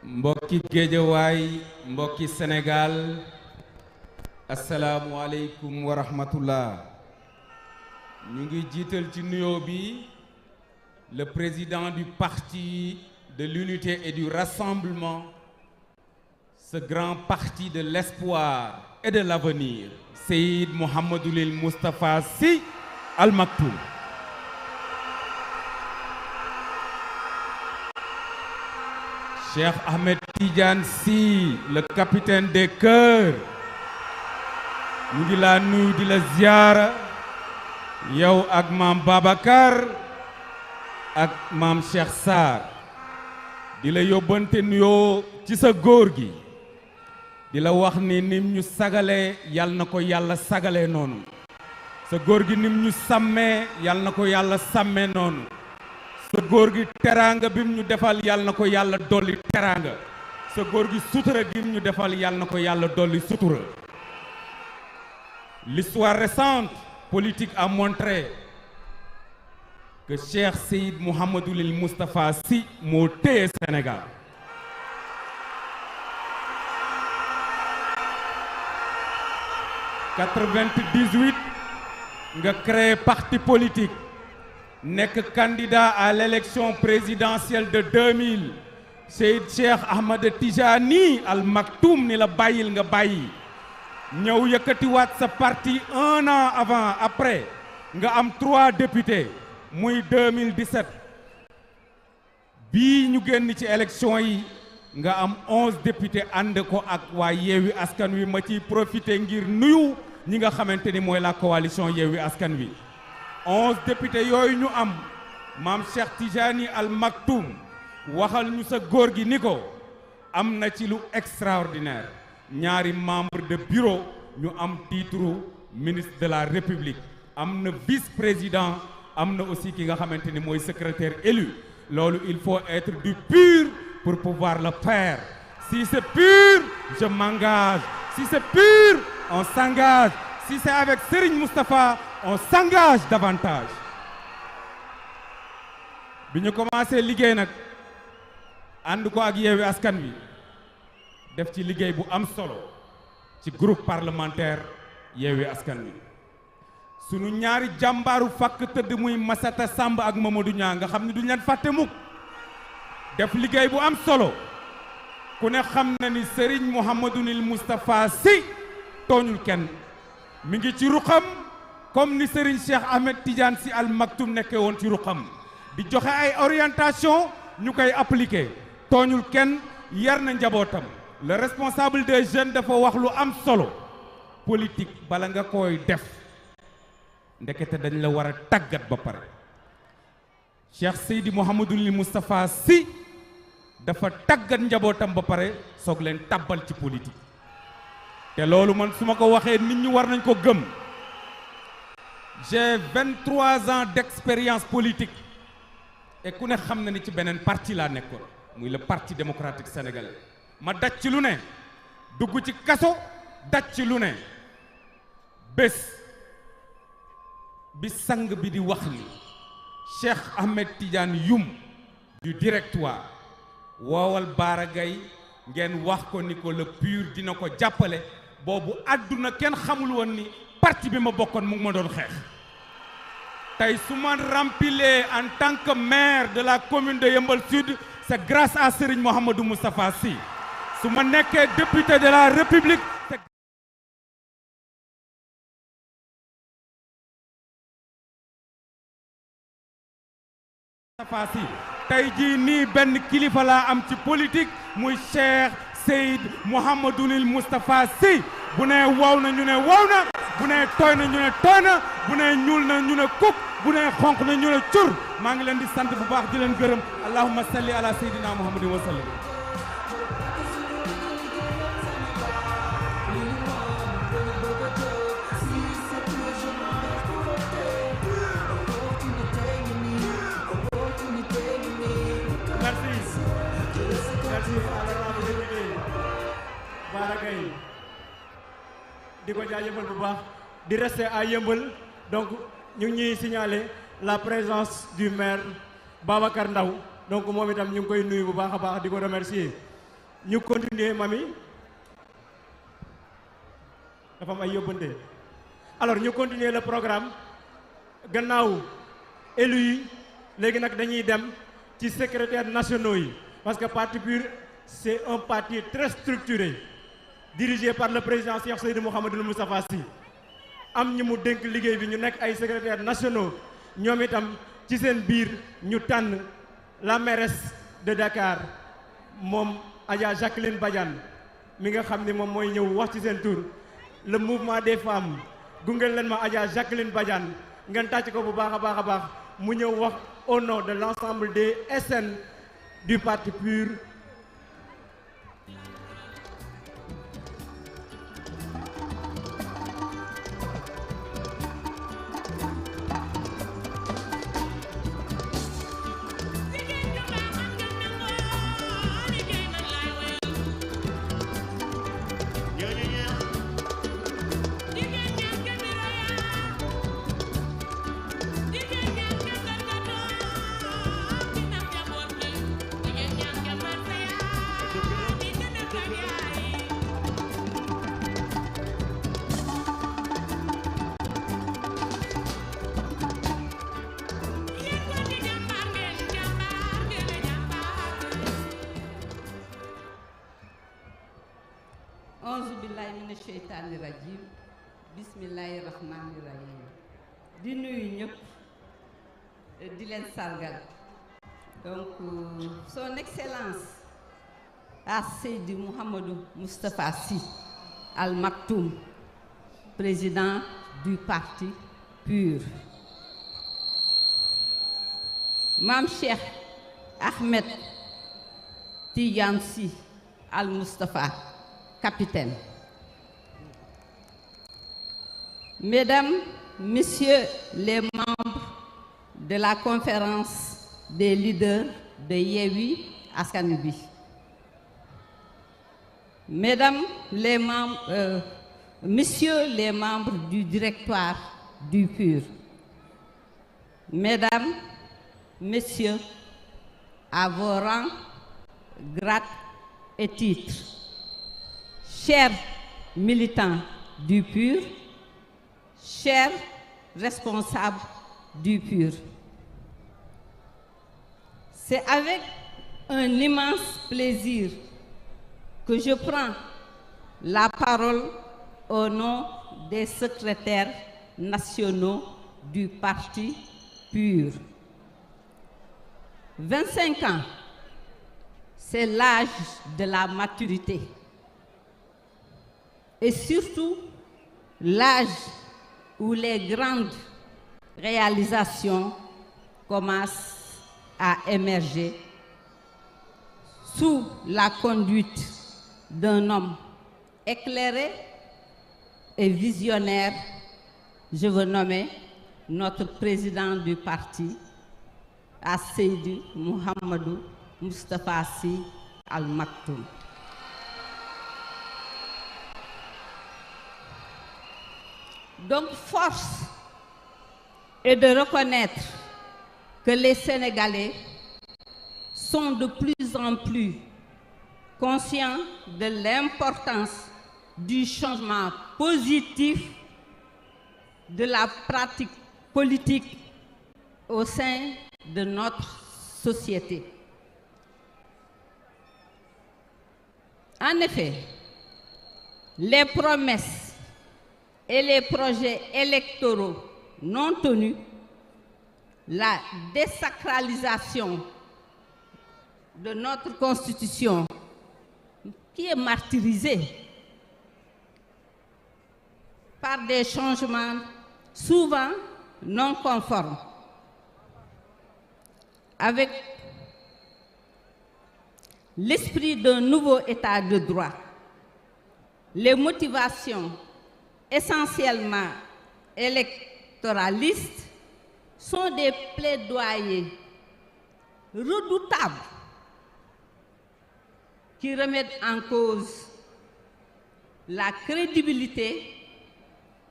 mbokki Géejawaay mbokki Sénégal asalaamualeykum wa rahmatullah ñu ngi jiital ci nuyoo bi le président du parti de l'unité et du rassemblement, ce grand parti de l'espoir et de l'avenir, Seyid Mouhamadoul Moustapha Sy Al Maktoum. Cheikh Ahmed Tidiane Sy, le capitaine des cœurs, ñu ngi laa nuyu di la ziyaara yow ak maam Babacar ak maam Cheikh Sarr di la yóbbante nuyoo ci sa góor gi di la wax ni nim ñu sagale yal na ko yàlla sagale noonu sa góor gi nim ñu sàmmee yal na ko yàlla sàmmee noonu sa góor gi teraanga bim ñu defal yal na ko yàlla dolli teraanga sa góor gi sutura gim ñu defal yal na ko yàlla dolli sutura. L'histoire récente politique a montré que Cheikh Seyid Mouhamadoul Moustapha Sy moo téye Sénégal. En 98 nga créé parti politique nekk candidat à l'élection présidentielle de 2000 Seyid Cheikh Ahmed Tijani Al Maktoum ni la bàyyil nga bàyyi. ñëw yëkkatiwaat sa parti un an avant après nga am 3 députés muy 2017 bii ñu génn ci élection yi nga am 11 députés ànd ko ak waa Yewwi Askan Wi ma ciy profité ngir nuyu ñi nga xamante ni mooy la coalition Yewwi Askan Wi 11 députés yooyu ñu am maam Cheikh Tijani Al Maktoum waxal ñu sa góor gi ni ko am na ci lu extraordinaire ñaari membre de bureau ñu am titre ministre de la République am na vice-président am na aussi ki nga xamante ni mooy secrétaire élu loolu il faut être du pur pour pouvoir le faire si c'est pur je m'engage si c'est pur on s'engage si c'est avec Serigne Moustapha on s'engage davantage bi ñu commencé liggéey nag ànd ko ak Yewwi Askan Wi def ci liggéey bu am solo ci groupe parlementaire Yewwi Askan Wi sunu ñaari jàmbaaru fàkk tëdd muy Massata Samb ak Mamadou Niang nga xam ne duñ leen fàtte mukk def liggéey bu am solo ku ne xam na ni Serigne Mouhamadoul Moustapha Sy tooñul kenn mi ngi ci ruqam comme ni Serigne Cheikh Ahmed Tidiane Sy Al Maktoum nekkee woon ci ruqam di joxe ay orientation ñu koy appliquer tooñul kenn yar na njabootam. Le responsable des jeunes dafa wax lu am solo politique bala nga koy def ndekete dañ la war a tàggat ba pare Cheikh Seydi Mouhamadoul Moustapha Sy dafa tàggat njabootam ba pare soog leen tàbbal ci politique te loolu man su ma ko waxee nit ñi war nañ ko gëm j'ai 23 ans d'expérience politique et ku ne xam na ni ci beneen parti laa nekkoon muy le parti démocratique sénégalais ma daj ci lu ne dugg ci kaso daj ci lu ne bés bi sang bi di wax ni Cheikh Ahmed Tidiane Youm du directoire woowal Bara Gaye ngeen wax ko ni ko le PUR dina ko jàppale boobu àdduna kenn xamul woon ni parti bi ma bokkoon mu ngi ma doon xeex tey su ma rempilé en tant que maire de la commune de Yeumbeul Sud c'est grâce à Serigne Mouhamadoul Moustapha Sy su ma nekkee député de la République Moustapha Sy tey jii nii benn kilifa laa am ci politique muy Cheikh Seyid Mouhamadoul Moustapha Sy bu ne wow na ñu ne wow na bu ne tooy na ñu ne tooy na bu ne ñuul na ñu ne kuk bu ne xonq na ñu ne cur maa ngi leen di sant bu baax di leen gërëm allahumma salli ala sayyidina muhammadin wa sallam. Bara Gaye di ko jaajëfal bu baax di rester à Yeumbeul donc ñu ngi ñuy signaler la présence du maire Babacar Ndaw donc moom itam ñu ngi koy nuyu bu baax a baax di ko remercier ñu continuer mami dafa am ay yóbbante alors ñu continuer le programme gannaaw élu yi léegi nag dañuy dem ci secrétaires nationaux yi parce que parti PUR c'est un parti très structuré dirigé par le président Cheikh Seydou Mouhamadoul Moustapha Sy am ñu mu dénk liggéey bi ñu nekk ay secrétaires nationaux ñoom itam ci seen biir ñu tànn la mairesse de Dakar moom Adja Jacqueline Badiane mi nga xam ne moom mooy ñëw wax ci seen tur le mouvement des femmes gungeen leen ma Adja Jacqueline Badiane ngeen tàcc ko bu baax a baax a baax mu ñëw wax au nom de l'ensemble des SN du parti PUR. Sheytaani rajim bismillahi rahmani rahim di nuyu ñëpp di leen sargal donc son excellence Seydi Mouhamadou Moustapha Sy Al Maktoum président du parti PUR, Mame Cheikh Ahmed Tidiane Sy Al Moustapha capitaine, Mesdames, Messieurs les membres de la conférence des leaders de Yewwi Askan Wi, Mesdames les membres, Messieurs les membres du directoire du PUR, Mesdames, Messieurs, à vos rangs, grades et titres, chers militants du PUR, chers responsables du PUR, c'est avec un immense plaisir que je prends la parole au nom des secrétaires nationaux du parti PUR. 25 ans, c'est l'âge de la maturité et surtout l'âge où les grandes réalisations commencent à émerger sous la conduite d'un homme éclairé et visionnaire, je veux nommer notre président du parti, Seydi Mouhamadou Moustapha Sy Al Maktoum. Donc, force est de reconnaître que les Sénégalais sont de plus en plus conscients de l'importance du changement positif de la pratique politique au sein de notre société. En effet, les promesses et les projets électoraux non tenus, la désacralisation de notre Constitution qui est martyrisée par des changements souvent non conformes avec l'esprit d'un nouveau état de droit. Les motivations essentiellement électoralistes sont des plaidoyers redoutables qui remettent en cause la crédibilité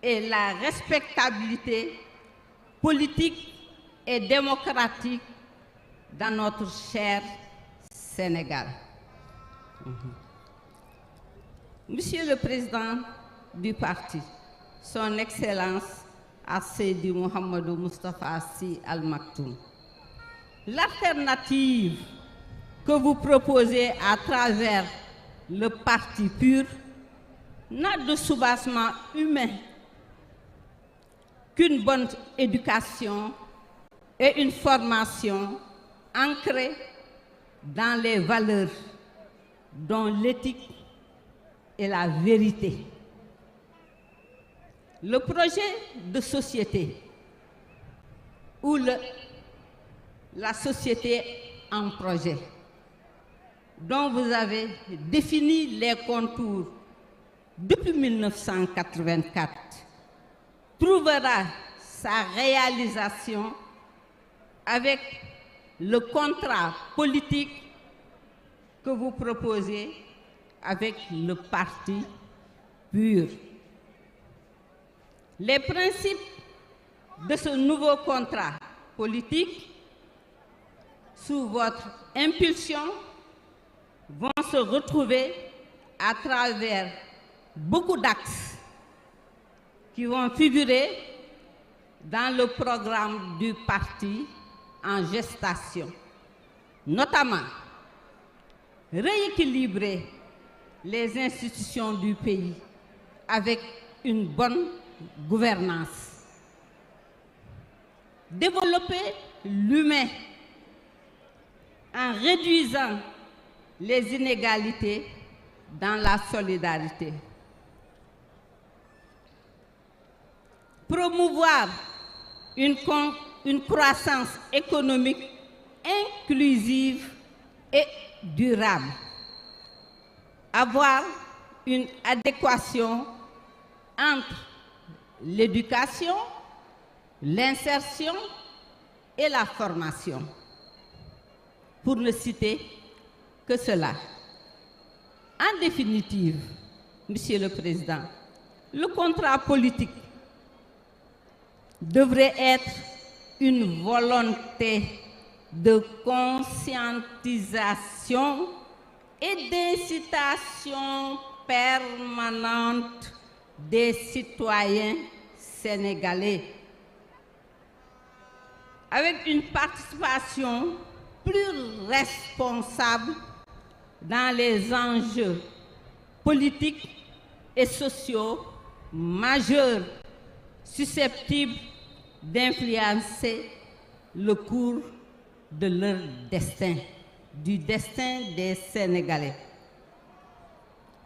et la respectabilité politique et démocratique dans notre cher Sénégal. Monsieur le Président du parti, Son Excellence Seydi Mouhamadou Moustapha Sy Al Maktoum, l'alternative que vous proposez à travers le parti PUR n'a de soubassement humain qu'une bonne éducation et une formation ancrée dans les valeurs dont l'éthique et la vérité. Le projet de société ou la société en projet dont vous avez défini les contours depuis 1984 trouvera sa réalisation avec le contrat politique que vous proposez avec le parti PUR. Les principes de ce nouveau contrat politique, sous votre impulsion, vont se retrouver à travers beaucoup d'axes qui vont figurer dans le programme du parti en gestation, notamment rééquilibrer les institutions du pays avec une bonne gouvernance, développer l'humain en réduisant les inégalités dans la solidarité, promouvoir une croissance économique inclusive et durable, avoir une adéquation entre l'éducation, l'insertion et la formation, pour ne citer que cela. En définitive, Monsieur le Président, le contrat politique devrait être une volonté de conscientisation et d'incitation permanente des citoyens sénégalais, avec une participation plus responsable dans les enjeux politiques et sociaux majeurs susceptibles d'influencer le cours de leur destin, du destin des Sénégalais.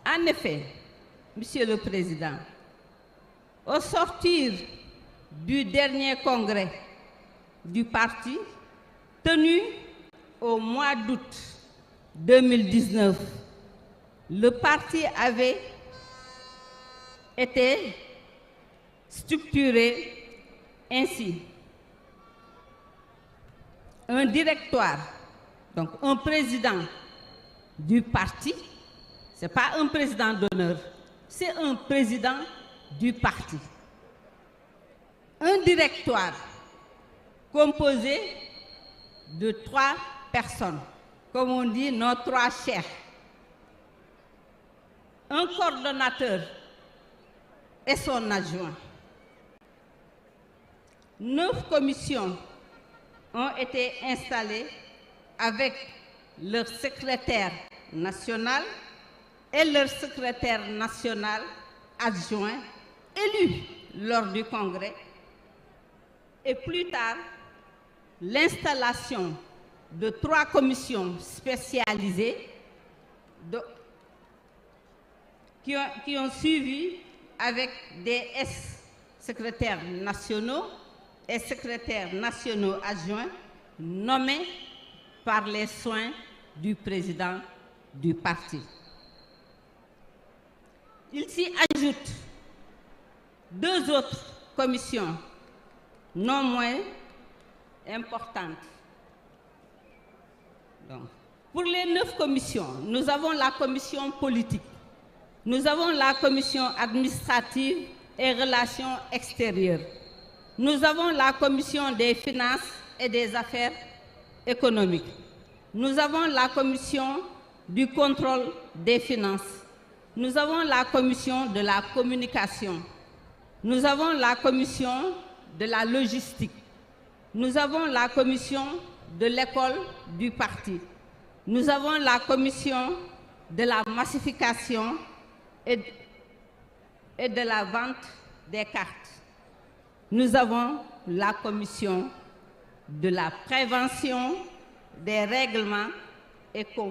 En effet, Monsieur le Président, au sortir du dernier congrès du parti tenu au mois d'août 2019, le parti avait été structuré ainsi. Un directoire, donc un président du parti, ce n'est pas un président d'honneur, c'est un président du parti. Un directoire composé de 3 personnes, comme on dit, nos 3 chefs. Un coordonnateur et son adjoint. 9 commissions ont été installées avec leur secrétaire national et leur secrétaire national adjoint élu lors du congrès, et plus tard l'installation de 3 commissions spécialisées qui ont suivi avec des secrétaires nationaux et secrétaires nationaux adjoints nommés par les soins du président du parti. Il s'y ajoute 2 autres commissions non moins importantes. Donc, pour les 9 commissions, nous avons la commission politique, nous avons la commission administrative et relations extérieures, nous avons la commission des finances et des affaires économiques, nous avons la commission du contrôle des finances, Nous avons la commission de la communication. Nous avons la commission de la logistique. Nous avons la commission de l'école du parti. Nous avons la commission de la massification et de la vente des cartes. Nous avons la commission de la prévention des règlements et